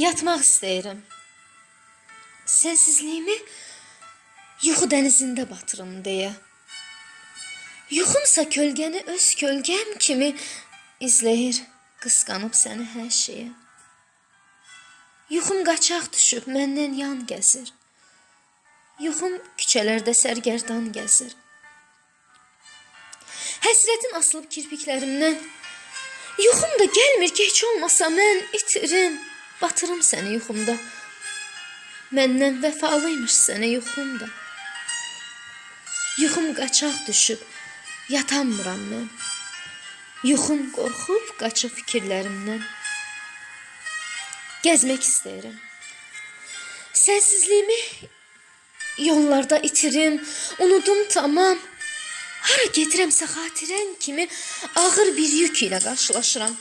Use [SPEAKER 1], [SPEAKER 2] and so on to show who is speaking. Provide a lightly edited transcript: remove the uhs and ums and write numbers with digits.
[SPEAKER 1] Yatmaq istəyirəm. Sənsizliyimi yuxu dənizində batırım deyə. Yuxumsa kölgəni öz kölgəm kimi izləyir, qısqanıb səni hər şeyə. Yuxum qaçaq düşüb, məndən yan gəzir. Yuxum küçələrdə sərgərdan gəzir. Həsrətin asılıb kirpiklərimdən. Yuxum da gəlmir ki, heç olmasa mən itirim, batırım səni yuxumda. Məndən vəfalıymış sənə yuxumda. Yuxum qaçaq düşüb, yatamıram mən. Yuxum qorxub qaçıb fikirlərimdən. Gəzmək istəyirəm. Sənsizliyimi yollarda itirim, unudum tamam. Hara gedirəmsə xatirən kimi ağır bir yük ilə qarşılaşıram.